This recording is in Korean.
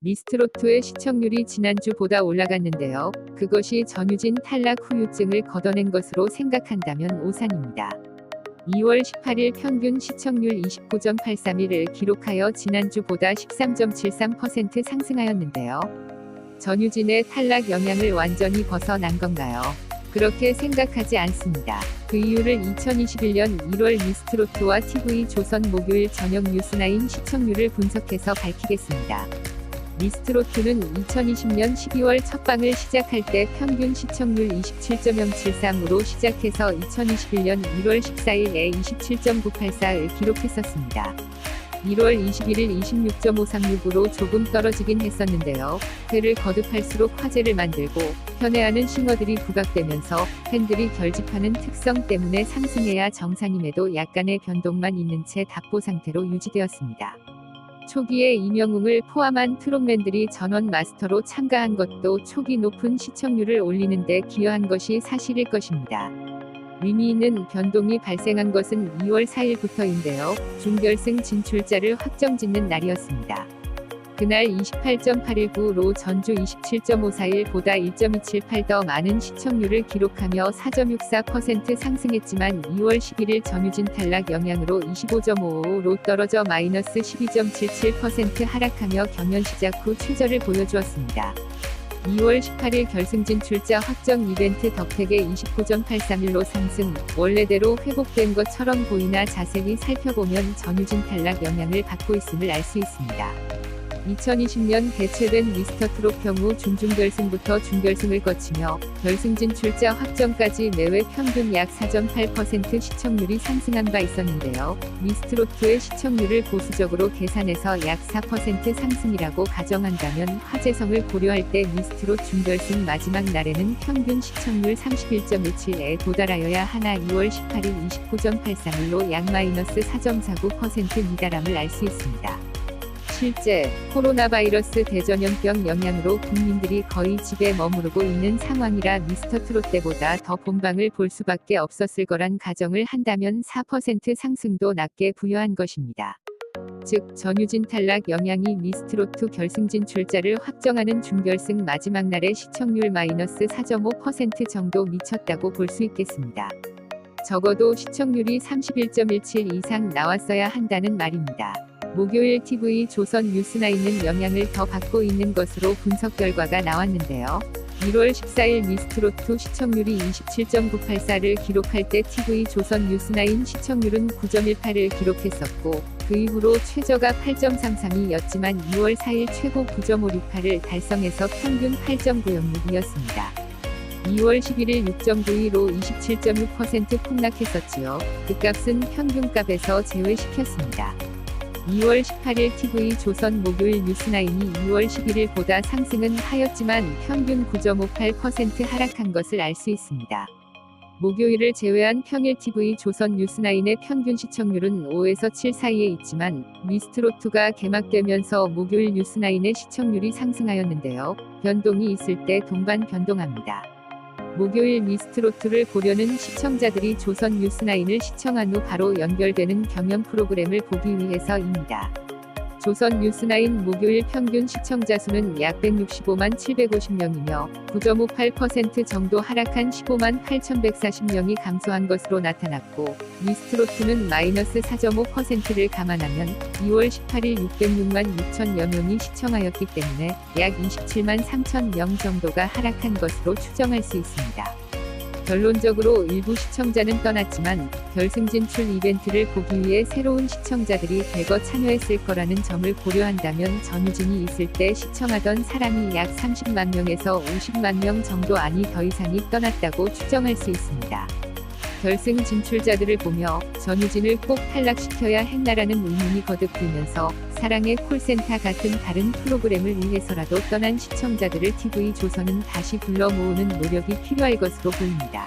미스트롯2의 시청률이 지난주보다 올라갔는데요. 그것이 전유진 탈락 후유증을 걷어낸 것으로 생각한다면 오산입니다. 2월 18일 평균 시청률 29.831을 기록하여 지난주보다 13.73% 상승하였는데요. 전유진의 탈락 영향을 완전히 벗어난 건가요? 그렇게 생각하지 않습니다. 그 이유를 2021년 1월 미스트롯2와 TV조선 목요일 저녁 뉴스9 시청률을 분석해서 밝히겠습니다. 미스트롯2는 2020년 12월 첫 방을 시작할 때 평균 시청률 27.073으로 시작해서 2021년 1월 14일에 27.984을 기록했었습니다. 1월 21일 26.536으로 조금 떨어지긴 했었는데요. 회를 거듭할수록 화제를 만들고 편애하는 싱어들이 부각되면서 팬들이 결집하는 특성 때문에 상승해야 정상임에도 약간의 변동만 있는 채 답보 상태로 유지되었습니다. 초기에 이명웅을 포함한 트롯맨들이 전원 마스터로 참가한 것도 초기 높은 시청률을 올리는 데 기여한 것이 사실일 것입니다. 의미 있는 변동이 발생한 것은 2월 4일부터인데요. 준결승 진출자를 확정짓는 날이었습니다. 그날 28.819로 전주 27.541보다 1.278 더 많은 시청률을 기록하며 4.64% 상승했지만 2월 11일 전유진 탈락 영향으로 25.55로 떨어져 마이너스 12.77% 하락하며 경연 시작 후 최저를 보여주었습니다. 2월 18일 결승 진출자 확정 이벤트 덕택의 29.831로 상승, 원래대로 회복된 것처럼 보이나 자세히 살펴보면 전유진 탈락 영향을 받고 있음을 알 수 있습니다. 2020년 개최된 미스터트롯 경우 준중결승부터 준결승을 거치며 결승 진출자 확정까지 내외 평균 약 4.8% 시청률이 상승한 바 있었는데요. 미스트롯2의 시청률을 보수적으로 계산해서 약 4% 상승이라고 가정한다면 화제성을 고려할 때 미스트롯 준결승 마지막 날에는 평균 시청률 31.17에 도달하여야 하나 2월 18일 29.831로 약 마이너스 4.49% 미달함을 알 수 있습니다. 실제 코로나 바이러스 대전염병 영향으로 국민들이 거의 집에 머무르고 있는 상황이라 미스터트롯 때보다 더 본방을 볼 수밖에 없었을 거란 가정을 한다면 4% 상승도 낮게 부여한 것입니다. 즉 전유진 탈락 영향이 미스트롯2 결승 진출자를 확정하는 준결승 마지막 날의 시청률 마이너스 4.5% 정도 미쳤다고 볼 수 있겠습니다. 적어도 시청률이 31.17 이상 나왔어야 한다는 말입니다. 목요일 TV조선 뉴스9는 영향을 더 받고 있는 것으로 분석 결과가 나왔는데요. 1월 14일 미스트롯2 시청률이 27.984를 기록할 때 TV조선 뉴스9 시청률은 9.18을 기록했었고 그 이후로 최저가 8.332였지만 2월 4일 최고 9.568을 달성해서 평균 8.906이었습니다. 2월 11일 6.92로 27.6% 폭락했었지요. 그 값은 평균값에서 제외시켰습니다. 2월 18일 TV조선 목요일 뉴스9이 2월 11일보다 상승은 하였지만 평균 9.58% 하락한 것을 알 수 있습니다. 목요일을 제외한 평일 TV조선 뉴스9의 평균 시청률은 5에서 7 사이에 있지만 미스트롯2가 개막되면서 목요일 뉴스9의 시청률이 상승하였는데요. 변동이 있을 때 동반 변동합니다. 목요일 미스트롯2를 보려는 시청자들이 조선 뉴스9을 시청한 후 바로 연결되는 경연 프로그램을 보기 위해서입니다. 조선 뉴스9 목요일 평균 시청자 수는 약 165만 750명이며 9.58% 정도 하락한 15만 8140명이 감소한 것으로 나타났고 미스트롯2는 마이너스 4.5%를 감안하면 2월 18일 606만 6천여 명이 시청하였기 때문에 약 27만 3천 명 정도가 하락한 것으로 추정할 수 있습니다. 결론적으로 일부 시청자는 떠났지만 결승 진출 이벤트를 보기 위해 새로운 시청자들이 대거 참여했을 거라는 점을 고려한다면 전유진이 있을 때 시청하던 사람이 약 30만 명에서 50만 명 정도 아니 더 이상이 떠났다고 추정할 수 있습니다. 결승 진출자들을 보며 전유진을 꼭 탈락시켜야 했나라는 의문이 거듭 들면서 사랑의 콜센터 같은 다른 프로그램을 위해서라도 떠난 시청자들을 TV조선은 다시 불러 모으는 노력이 필요할 것으로 보입니다.